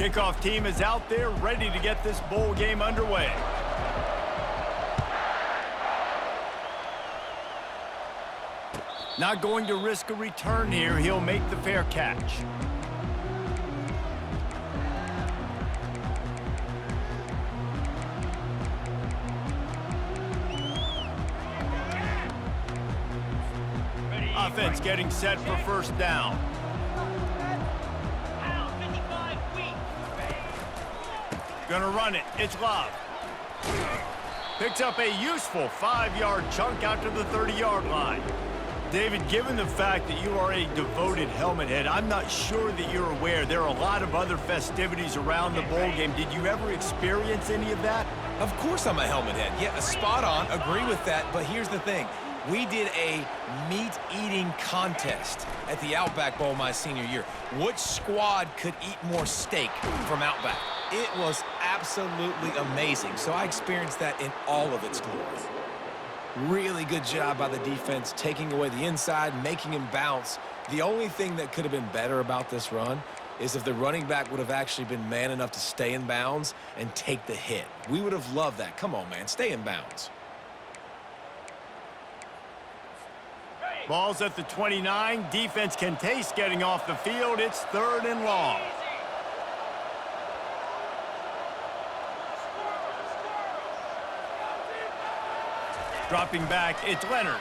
Kickoff team is out there ready to get this bowl game underway. Not going to risk a return here. He'll make the fair catch. Offense getting set for first down. Gonna run it. It's Love. Picks up a useful 5-yard chunk out to the 30-yard line. David, given the fact that you are a devoted helmet head, I'm not sure that you're aware there are a lot of other festivities around the bowl game. Did you ever experience any of that? Of course I'm a helmet head. Yeah, spot on. Agree with that. But here's the thing. We did a meat-eating contest at the Outback Bowl my senior year. Which squad could eat more steak from Outback? It was absolutely amazing. So I experienced that in all of its glory. Really good job by the defense, taking away the inside, making him bounce. The only thing that could have been better about this run is if the running back would have actually been man enough to stay in bounds and take the hit. We would have loved that. Come on, man, stay in bounds. Ball's at the 29. Defense can taste getting off the field. It's 3rd and long. Dropping back, it's Leonard.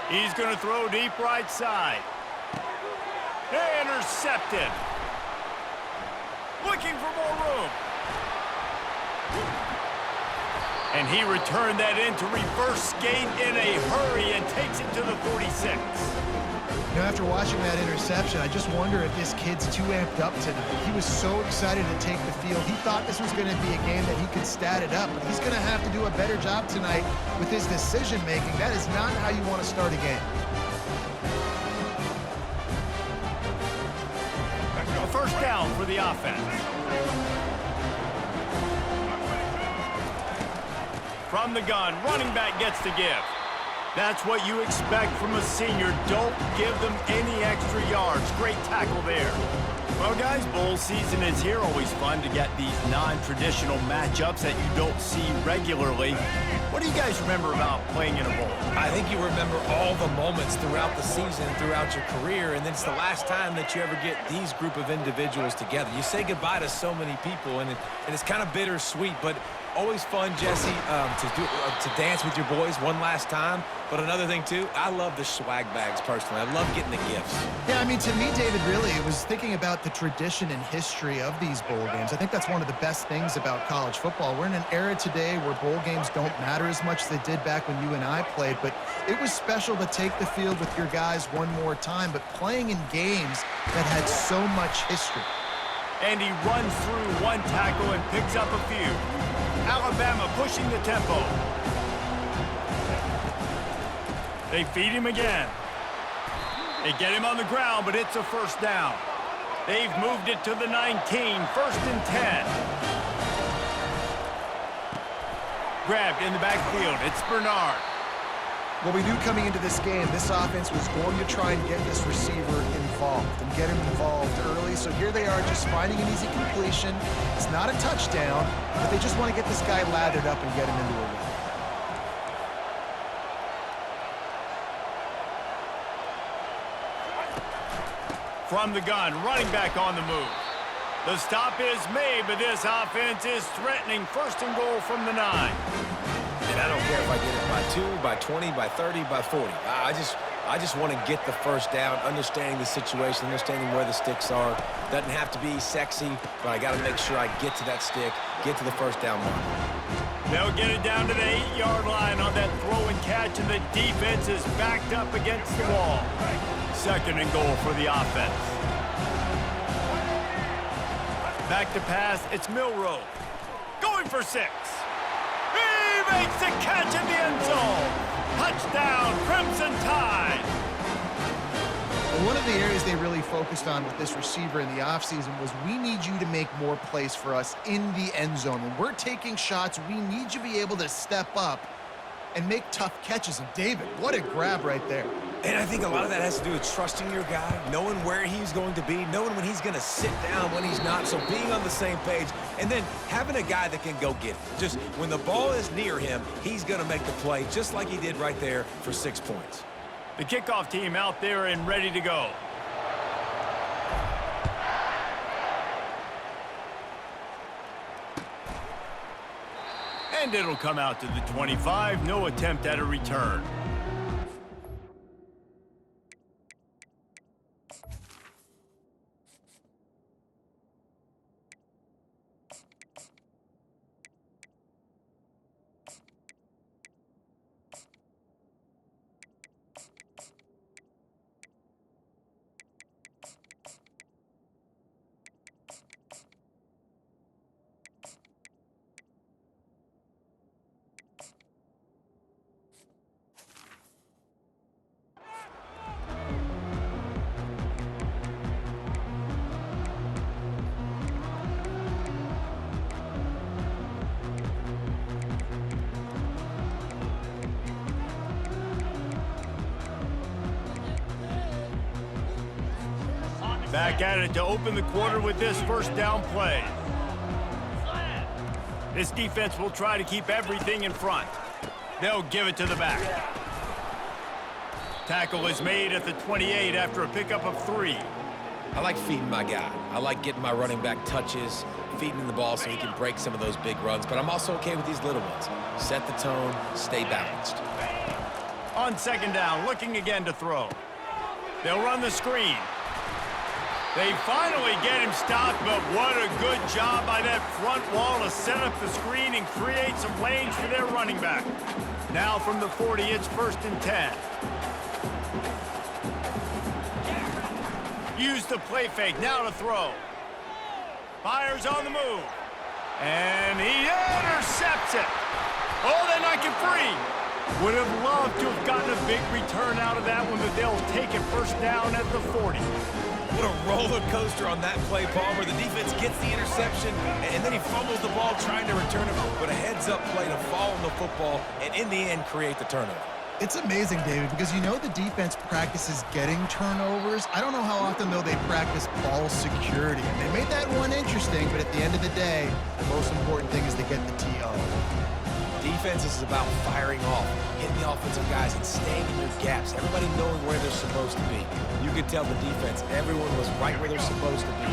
He's going to throw deep right side. Intercepted. Looking for more room. And he returned that in to reverse skate in a hurry and takes it to the 46. You know, after watching that interception, I just wonder if this kid's too amped up tonight. He was so excited to take the field. He thought this was going to be a game that he could stat it up, but he's going to have to do a better job tonight with his decision-making. That is not how you want to start a game. A first down for the offense. From the gun, running back gets to give. That's what you expect from a senior. Don't give them any extra yards. Great tackle there. Well, guys, bowl season is here. Always fun to get these non-traditional matchups that you don't see regularly. What do you guys remember about playing in a bowl? I think you remember all the moments throughout the season, throughout your career, and then it's the last time that you ever get these group of individuals together. You say goodbye to so many people, and it's kind of bittersweet, but always fun, Jesse, to dance with your boys one last time. But another thing, too, I love the swag bags, personally. I love getting the gifts. Yeah, I mean, to me, David, really, it was thinking about the tradition and history of these bowl games. I think that's one of the best things about college football. We're in an era today where bowl games don't matter as much as they did back when you and I played, but it was special to take the field with your guys one more time, but playing in games that had so much history. And he runs through one tackle and picks up a few. Alabama pushing the tempo. They feed him again. They get him on the ground, but it's a first down. They've moved it to the 19, 1st and 10. Grabbed in the backfield. It's Bernard. What we knew coming into this game, this offense was going to try and get this receiver involved and get him involved early. So here they are just finding an easy completion. It's not a touchdown, but they just want to get this guy lathered up and get him into a win. From the gun, running back on the move. The stop is made, but this offense is threatening. 1st and goal from the 9. And I don't care if I get it by 2, by 20, by 30, by 40. I just want to get the first down, understanding the situation, understanding where the sticks are. Doesn't have to be sexy, but I got to make sure I get to that stick, get to the first down mark. They'll get it down to the 8-yard line on that throw and catch, and the defense is backed up against the wall. 2nd and goal for the offense. Back to pass, it's Milroe. Going for 6. He makes the catch in the end zone. Touchdown, Crimson Tide. One of the areas they really focused on with this receiver in the offseason was we need you to make more plays for us in the end zone. When we're taking shots, we need you to be able to step up and make tough catches. And David, what a grab right there. And I think a lot of that has to do with trusting your guy, knowing where he's going to be, knowing when he's going to sit down, when he's not, so being on the same page, and then having a guy that can go get it. Just when the ball is near him, he's going to make the play, just like he did right there for 6 points. The kickoff team out there and ready to go. And it'll come out to the 25. No attempt at a return. Back at it to open the quarter with this first down play. This defense will try to keep everything in front. They'll give it to the back. Tackle is made at the 28 after a pickup of 3. I like feeding my guy. I like getting my running back touches, feeding him the ball so he can break some of those big runs, but I'm also okay with these little ones. Set the tone, stay balanced. On second down, looking again to throw. They'll run the screen. They finally get him stopped, but what a good job by that front wall to set up the screen and create some lanes for their running back. Now from the 40, it's 1st and 10. Use the play fake, now to throw. Fires on the move. And he intercepts it. Oh, they're not get free. Would have loved to have gotten a big return out of that one, but they'll take it first down at the 40. What a roller coaster on that play, Palmer. The defense gets the interception, and then he fumbles the ball trying to return it, but a heads-up play to fall on the football and, in the end, create the turnover. It's amazing, David, because you know the defense practices getting turnovers. I don't know how often, though, they practice ball security. And they made that one interesting, but at the end of the day, the most important thing is to get the TO. Defense is about firing off, hitting the offensive guys, and staying in your gaps. Everybody knowing where they're supposed to be. You could tell the defense, everyone was right where they're supposed to be,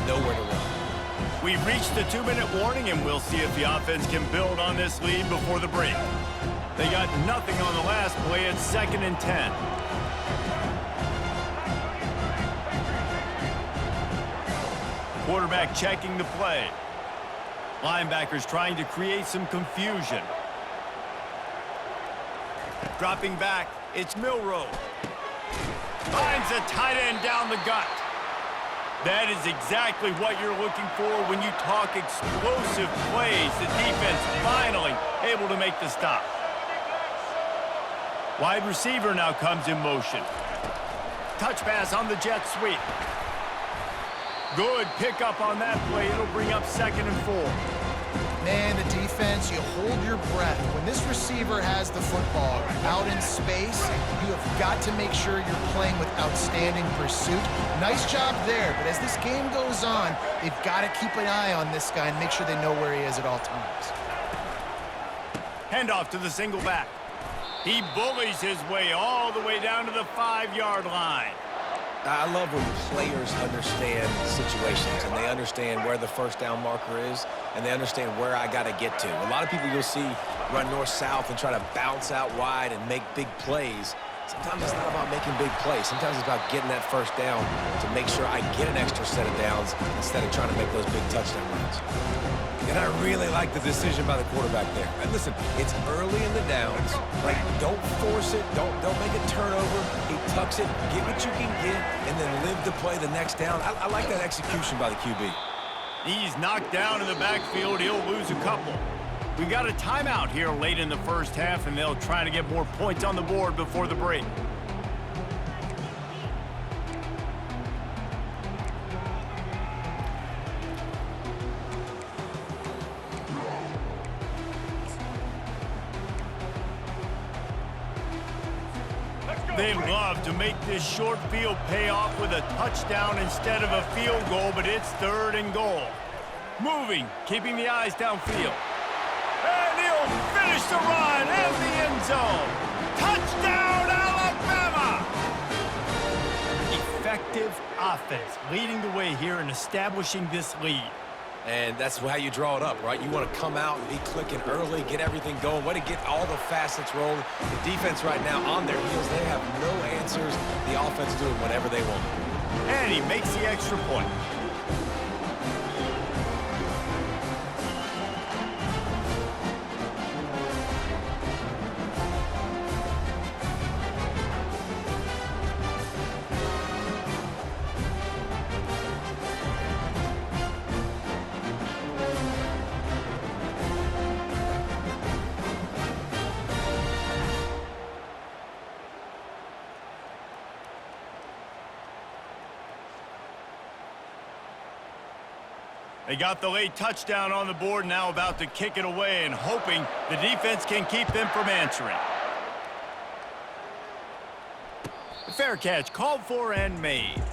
nowhere to run. We've reached the 2-minute warning, and we'll see if the offense can build on this lead before the break. They got nothing on the last play. It's 2nd and 10. Quarterback checking the play. Linebackers trying to create some confusion. Dropping back, it's Milroe. Finds a tight end down the gut. That is exactly what you're looking for when you talk explosive plays. The defense finally able to make the stop. Wide receiver now comes in motion. Touch pass on the jet sweep. Good pickup on that play. It'll bring up 2nd and 4. Man, the defense, you hold your breath. When this receiver has the football out in space, you have got to make sure you're playing with outstanding pursuit. Nice job there, but as this game goes on, they've got to keep an eye on this guy and make sure they know where he is at all times. Handoff to the single back. He bullies his way all the way down to the 5-yard line. I love when players understand situations and they understand where the first down marker is and they understand where I got to get to. A lot of people you'll see run north-south and try to bounce out wide and make big plays. Sometimes it's not about making big plays. Sometimes it's about getting that first down to make sure I get an extra set of downs instead of trying to make those big touchdown runs. And I really like the decision by the quarterback there. And listen, it's early in the downs. Like, don't force it. Don't make a turnover. He tucks it, get what you can get, and then live to play the next down. I like that execution by the QB. He's knocked down in the backfield. He'll lose a couple. We got a timeout here late in the first half, and they'll try to get more points on the board before the break. They love to make this short field pay off with a touchdown instead of a field goal, but it's 3rd and goal. Moving, keeping the eyes downfield. And he'll finish the run in the end zone. Touchdown, Alabama! Effective offense, leading the way here and establishing this lead. And that's how you draw it up, right? You want to come out and be clicking early, get everything going, way to get all the facets rolling. The defense right now on their heels, they have no answers. The offense doing whatever they want. And he makes the extra point. They got the late touchdown on the board, now about to kick it away and hoping the defense can keep them from answering. The fair catch called for and made.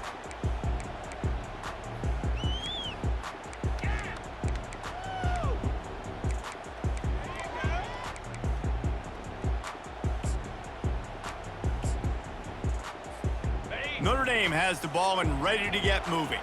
Notre Dame has the ball and ready to get moving.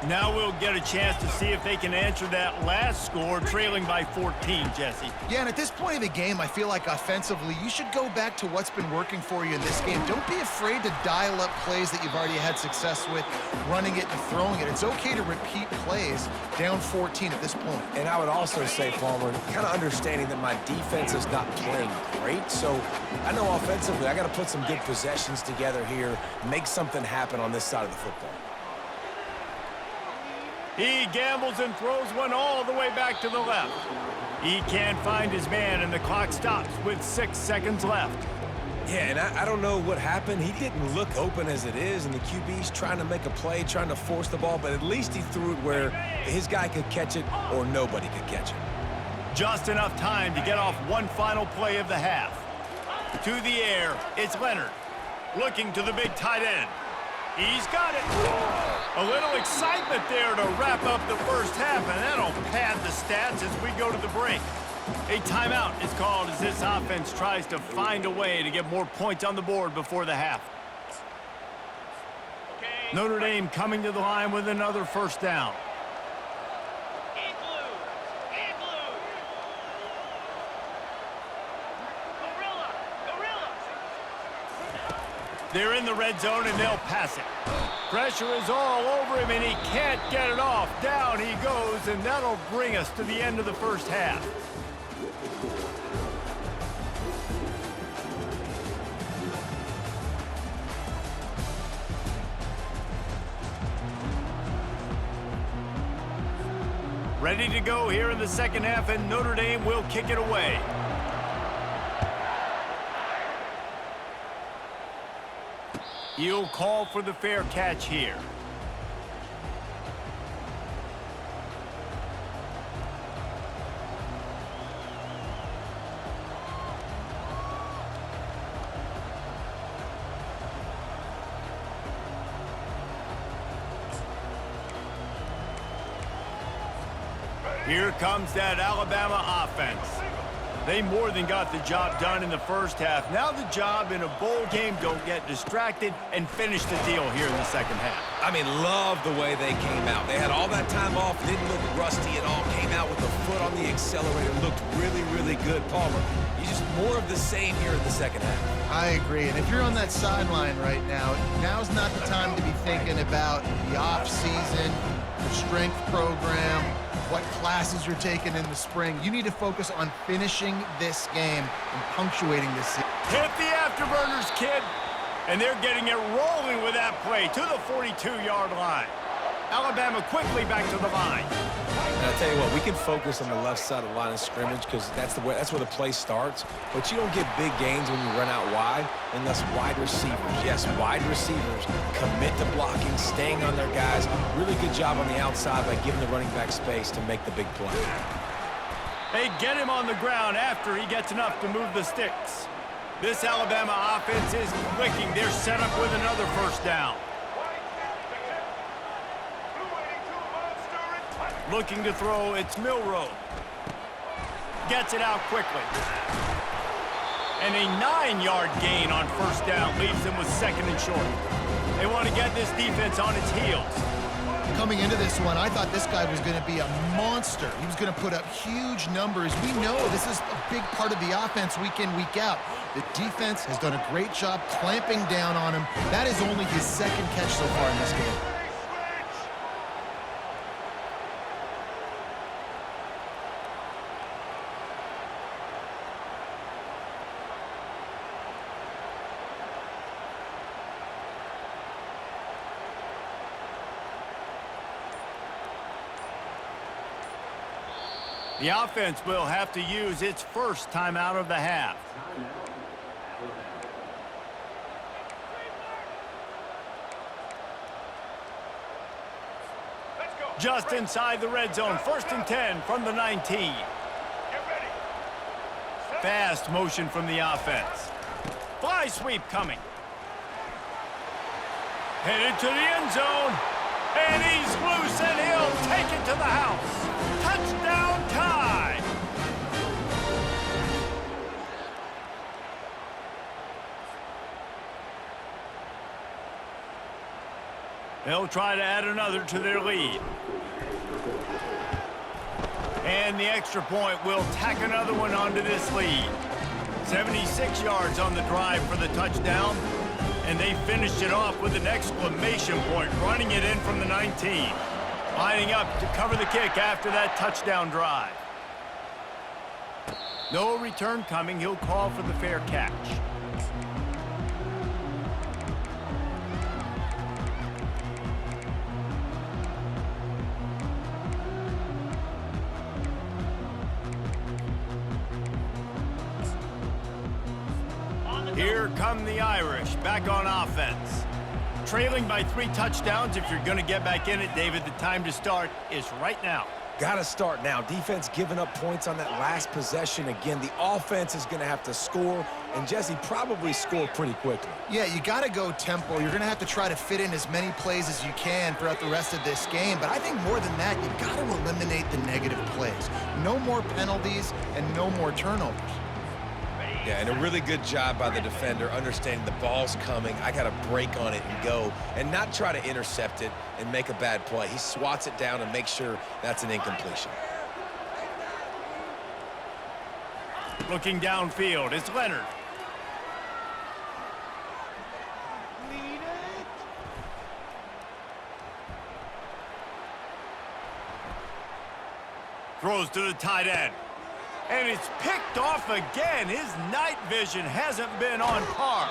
Now we'll get a chance to see if they can answer that last score, trailing by 14, Jesse. Yeah, and at this point of the game, I feel like offensively, you should go back to what's been working for you in this game. Don't be afraid to dial up plays that you've already had success with, running it and throwing it. It's okay to repeat plays down 14 at this point. And I would also say, Palmer, kind of understanding that my defense is not playing great, so I know offensively I got to put some good possessions together here, make something happen on this side of the football. He gambles and throws one all the way back to the left. He can't find his man, and the clock stops with 6 seconds left. Yeah, and I don't know what happened. He didn't look open as it is, and the QB's trying to make a play, trying to force the ball, but at least he threw it where his guy could catch it or nobody could catch it. Just enough time to get off one final play of the half. To the air, it's Leonard. Looking to the big tight end. He's got it. A little excitement there to wrap up the first half, and that'll pad the stats as we go to the break. A timeout is called as this offense tries to find a way to get more points on the board before the half. Notre Dame coming to the line with another first down. They're in the red zone, and they'll pass it. Pressure is all over him, and he can't get it off. Down he goes, and that'll bring us to the end of the first half. Ready to go here in the second half, and Notre Dame will kick it away. He'll call for the fair catch here. Here comes that Alabama offense. They more than got the job done in the first half. Now the job in a bowl game, don't get distracted and finish the deal here in the second half. I mean, love the way they came out. They had all that time off, didn't look rusty at all, came out with the foot on the accelerator, looked really, really good. Palmer, you just more of the same here in the second half. I agree, and if you're on that sideline right now, now's not the time to be thinking about the off-season, the strength program, what classes you're taking in the spring. You need to focus on finishing this game and punctuating this season. Hit the afterburners, kid. And they're getting it rolling with that play to the 42-yard line. Alabama quickly back to the line. And I'll tell you what, we can focus on the left side of the line of scrimmage because that's where the play starts. But you don't get big gains when you run out wide unless wide receivers, yes, wide receivers, commit to blocking, staying on their guys. Really good job on the outside by giving the running back space to make the big play. They get him on the ground after he gets enough to move the sticks. This Alabama offense is clicking. They're set up with another first down. Looking to throw, it's Milroe. Gets it out quickly. And a 9-yard gain on first down leaves them with second and short. They want to get this defense on its heels. Coming into this one, I thought this guy was going to be a monster. He was going to put up huge numbers. We know this is a big part of the offense week in, week out. The defense has done a great job clamping down on him. That is only his second catch so far in this game. The offense will have to use its first timeout of the half. Just inside the red zone, 1st and 10 from the 19. Fast motion from the offense. Fly sweep coming. Headed to the end zone. And he's loose, and he'll take it to the house. Touchdown tie. They'll try to add another to their lead. And the extra point will tack another one onto this lead. 76 yards on the drive for the touchdown. And they finished it off with an exclamation point, running it in from the 19. Lining up to cover the kick after that touchdown drive. No return coming. He'll call for the fair catch. Here come the Irish, back on offense. Trailing by 3 touchdowns. If you're going to get back in it, David, the time to start is right now. Got to start now. Defense giving up points on that last possession. Again, the offense is going to have to score, and Jesse probably score pretty quickly. Yeah, you got to go tempo. You're going to have to try to fit in as many plays as you can throughout the rest of this game. But I think more than that, you've got to eliminate the negative plays. No more penalties and no more turnovers. Yeah, and a really good job by the defender understanding the ball's coming. I got to break on it and go and not try to intercept it and make a bad play. He swats it down and makes sure that's an incompletion. Looking downfield, it's Leonard. Throws to the tight end. And it's picked off again. His night vision hasn't been on par.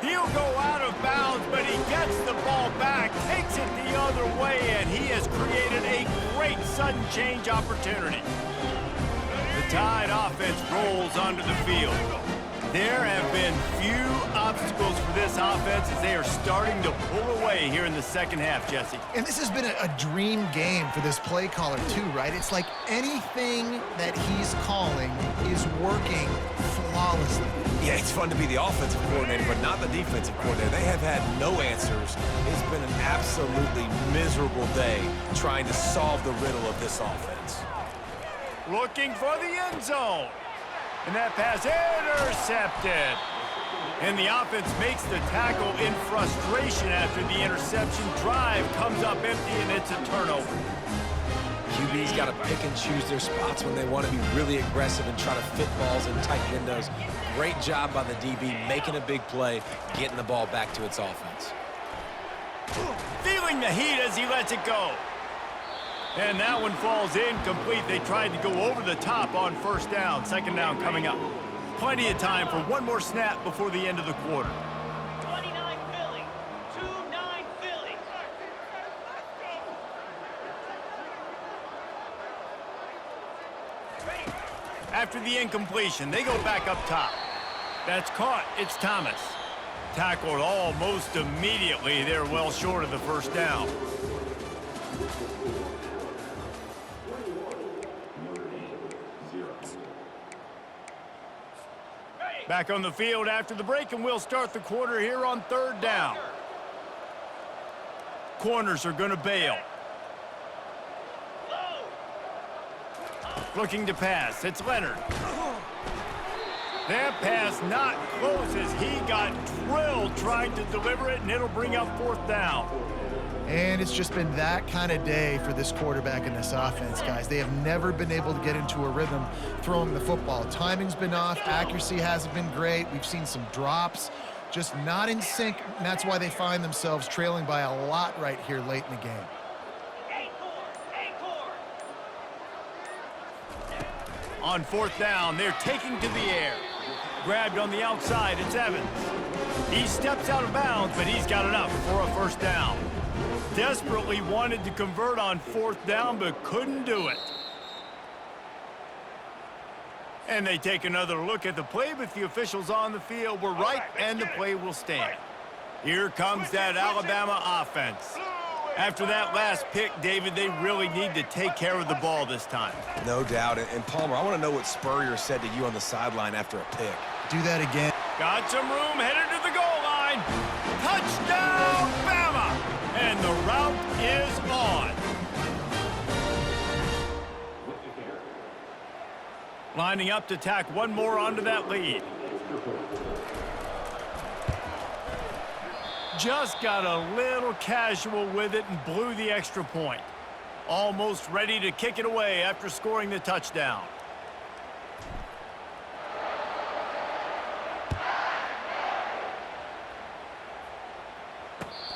He'll go out of bounds, but he gets the ball back, takes it the other way, and he has created a great sudden change opportunity. The Tide offense rolls onto the field. There have been few obstacles for this offense as they are starting to pull away here in the second half, Jesse. And this has been a dream game for this play caller too, right? It's like anything that he's calling is working flawlessly. Yeah, it's fun to be the offensive coordinator, but not the defensive coordinator. They have had no answers. It's been an absolutely miserable day trying to solve the riddle of this offense. Looking for the end zone. And that pass intercepted. And the offense makes the tackle in frustration after the interception. Drive comes up empty, and it's a turnover. QB's got to pick and choose their spots when they want to be really aggressive and try to fit balls in tight windows. Great job by the DB making a big play, getting the ball back to its offense. Feeling the heat as he lets it go. And that one falls incomplete. They tried to go over the top on first down. Second down coming up. Plenty of time for one more snap before the end of the quarter. 29 Philly. 2-9 Philly. After the incompletion, they go back up top. That's caught. It's Thomas. Tackled almost immediately. They're well short of the first down. Back on the field after the break, and we'll start the quarter here on 3rd down. Corners are going to bail. Looking to pass. It's Leonard. That pass not close as he got drilled trying to deliver it, and it'll bring up 4th down. And it's just been that kind of day for this quarterback and this offense, guys. They have never been able to get into a rhythm throwing the football. Timing's been off. Accuracy hasn't been great. We've seen some drops. Just not in sync, and that's why they find themselves trailing by a lot right here late in the game. On 4th down, they're taking to the air. Grabbed on the outside, it's Evans. He steps out of bounds, but he's got enough for a 1st down. Desperately wanted to convert on 4th down, but couldn't do it. And they take another look at the play, but the officials on the field were right, and the play will stand. Here comes that Alabama offense. After that last pick, David, they really need to take care of the ball this time. No doubt. And Palmer, I want to know what Spurrier said to you on the sideline after a pick. Do that again. Got some room, headed to the goal line. Touchdown, Bama! And the route is on. Lining up to tack one more onto that lead. Just got a little casual with it and blew the extra point. Almost ready to kick it away after scoring the touchdown.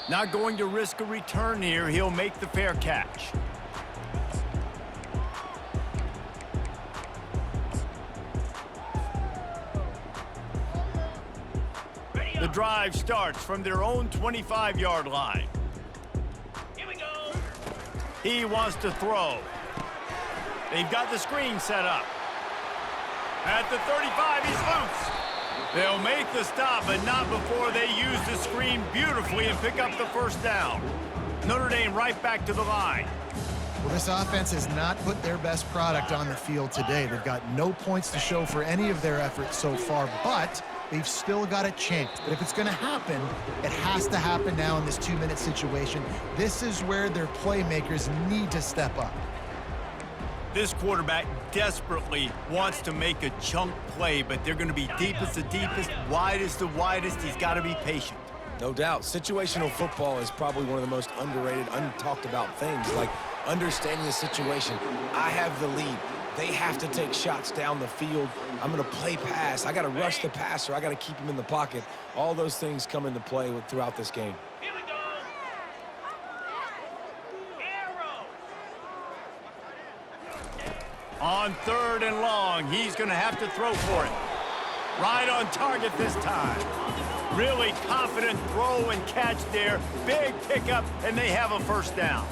Not going to risk a return here. He'll make the fair catch. The drive starts from their own 25-yard line. Here we go. He wants to throw. They've got the screen set up. At the 35, he's loose. They'll make the stop, but not before they use the screen beautifully and pick up the 1st down. Notre Dame right back to the line. Well, this offense has not put their best product on the field today. They've got no points to show for any of their efforts so far, but they've still got a chance. But if it's going to happen, it has to happen now in this 2-minute situation. This is where their playmakers need to step up. This quarterback desperately wants to make a chunk play, but they're going to be deepest the deepest, widest the widest. He's got to be patient. No doubt. Situational football is probably one of the most underrated, untalked about things, like understanding the situation. I have the lead. They have to take shots down the field. I'm going to play pass. I got to rush the passer. I got to keep him in the pocket. All those things come into play throughout this game. Here we go. Arrow. On 3rd and long, he's going to have to throw for it. Right on target this time. Really confident throw and catch there. Big pickup, and they have a 1st down.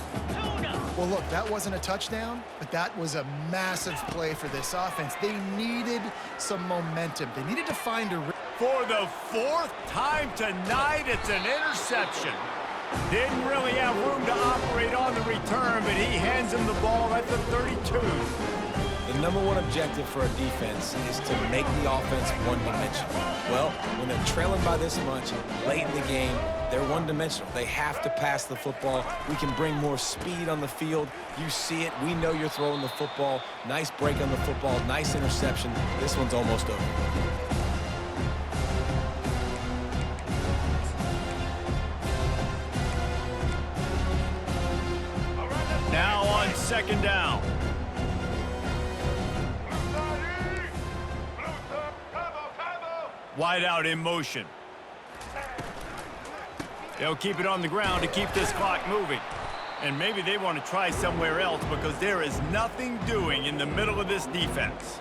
Well, look, that wasn't a touchdown, but that was a massive play for this offense. They needed some momentum. They needed to find a... For the 4th time tonight, it's an interception. Didn't really have room to operate on the return, but he hands him the ball at the 32. The number one objective for a defense is to make the offense one-dimensional. Well, when they're trailing by this much late in the game, they're one-dimensional. They have to pass the football. We can bring more speed on the field. You see it. We know you're throwing the football. Nice break on the football. Nice interception. This one's almost over. Now on 2nd down. Wide out in motion. They'll keep it on the ground to keep this clock moving. And maybe they want to try somewhere else because there is nothing doing in the middle of this defense.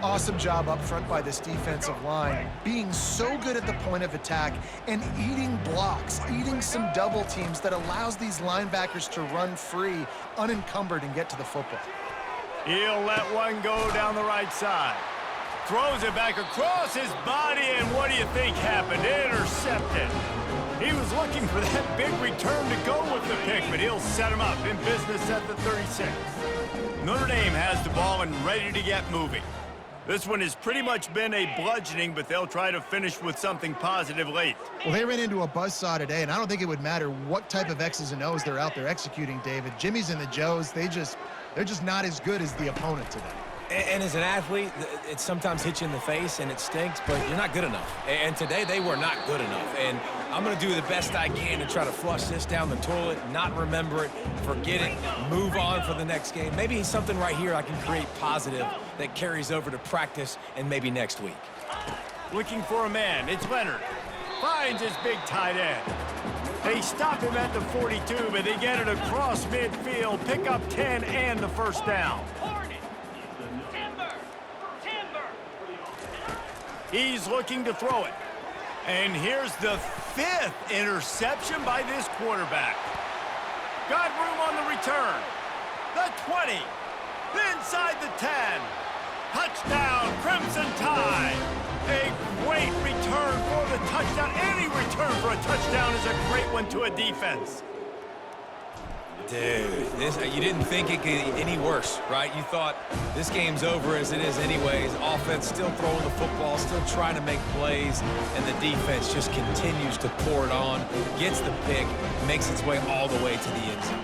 Awesome job up front by this defensive line, being so good at the point of attack and eating blocks, eating some double teams that allows these linebackers to run free, unencumbered, and get to the football. He'll let one go down the right side. Throws it back across his body, and what do you think happened? Intercepted. He was looking for that big return to go with the pick, but he'll set him up in business at the 36. Notre Dame has the ball and ready to get moving. This one has pretty much been a bludgeoning, but they'll try to finish with something positive late. Well, they ran into a buzzsaw today, and I don't think it would matter what type of X's and O's they're out there executing, David. Jimmy's and the Joes, they're just not as good as the opponent today. And as an athlete, it sometimes hits you in the face and it stinks, but you're not good enough. And today they were not good enough. And I'm going to do the best I can to try to flush this down the toilet, not remember it, forget it, move on for the next game. Maybe something right here I can create positive that carries over to practice and maybe next week. Looking for a man. It's Leonard. Finds his big tight end. They stop him at the 42, but they get it across midfield, pick up 10 and the first down. He's looking to throw it. And here's the 5th interception by this quarterback. Got room on the return. The 20. Inside the 10. Touchdown, Crimson Tide. A great return for the touchdown. Any return for a touchdown is a great one to a defense. Dude, you didn't think it could get any worse, right? You thought this game's over as it is anyways. Offense still throwing the football, still trying to make plays, and the defense just continues to pour it on, gets the pick, makes its way all the way to the end zone.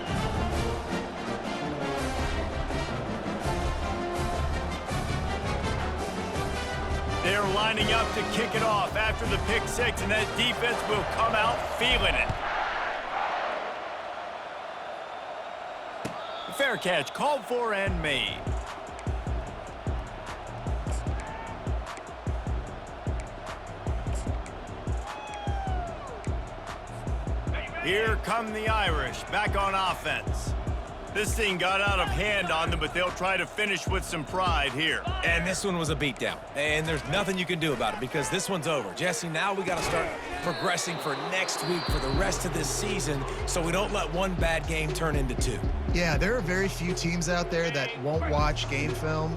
They're lining up to kick it off after the pick six, and that defense will come out feeling it. Fair catch, called for and made. Here come the Irish, back on offense. This thing got out of hand on them, but they'll try to finish with some pride here. And this one was a beatdown. And there's nothing you can do about it because this one's over. Jesse, now we got to start progressing for next week for the rest of this season so we don't let one bad game turn into two. Yeah, there are very few teams out there that won't watch game film,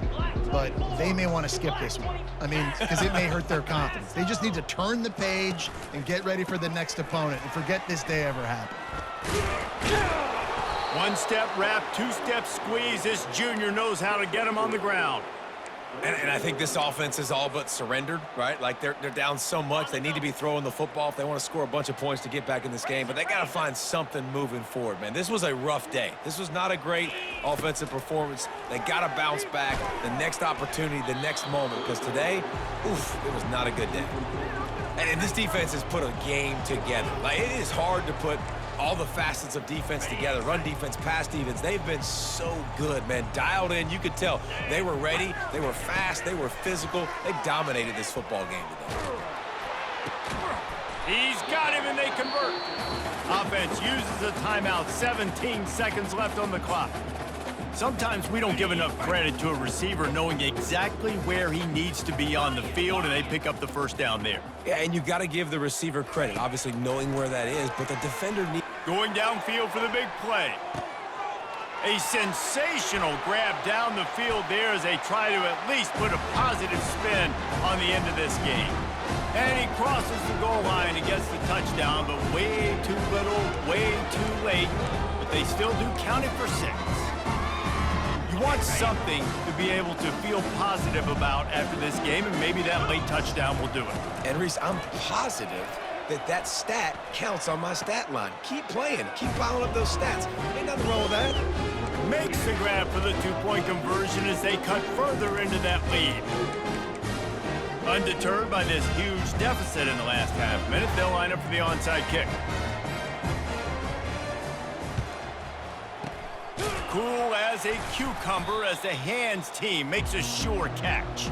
but they may want to skip this one. I mean, because it may hurt their confidence. They just need to turn the page and get ready for the next opponent and forget this day ever happened. One-step wrap, two-step squeeze. This junior knows how to get him on the ground. And I think this offense is all but surrendered, right? Like they're down so much, they need to be throwing the football if they want to score a bunch of points to get back in this game. But they got to find something moving forward, man. This was a rough day. This was not a great offensive performance. They got to bounce back the next opportunity, the next moment. Because today, oof, it was not a good day. And this defense has put a game together. Like, it is hard to put all the facets of defense together. Run defense, pass defense. They've been so good, man. Dialed in. You could tell they were ready. They were fast. They were physical. They dominated this football game today. He's got him, and they convert. Offense uses a timeout. 17 seconds left on the clock. Sometimes we don't give enough credit to a receiver knowing exactly where he needs to be on the field, and they pick up the first down there. Yeah, and you got to give the receiver credit, obviously knowing where that is, but the defender needs... Going downfield for the big play. A sensational grab down the field there as they try to at least put a positive spin on the end of this game. And he crosses the goal line and gets the touchdown, but way too little, way too late. But they still do count it for 6. You want something to be able to feel positive about after this game, and maybe that late touchdown will do it. And Reese, I'm positive that stat counts on my stat line. Keep playing. Keep piling up those stats. Ain't nothing wrong with that. Makes the grab for the two-point conversion as they cut further into that lead. Undeterred by this huge deficit in the last half minute, they'll line up for the onside kick. Cool as a cucumber as the hands team makes a sure catch.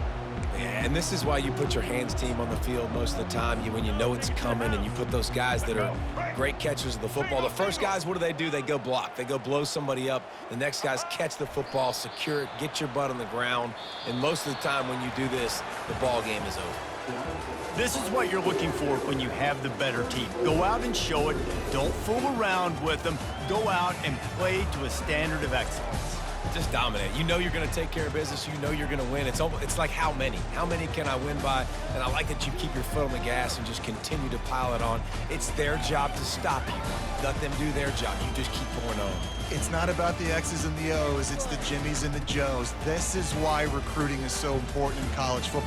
Yeah, and this is why you put your hands team on the field most of the time when you know it's coming, and you put those guys that are great catchers of the football. The first guys, what do? They go block. They go blow somebody up. The next guys catch the football, secure it, get your butt on the ground. And most of the time when you do this, the ball game is over. This is what you're looking for when you have the better team. Go out and show it. Don't fool around with them. Go out and play to a standard of excellence. Just dominate. You know you're going to take care of business. You know you're going to win. It's like how many? How many can I win by? And I like that you keep your foot on the gas and just continue to pile it on. It's their job to stop you. Let them do their job. You just keep pouring on. It's not about the X's and the O's. It's the Jimmies and the Joes. This is why recruiting is so important in college football.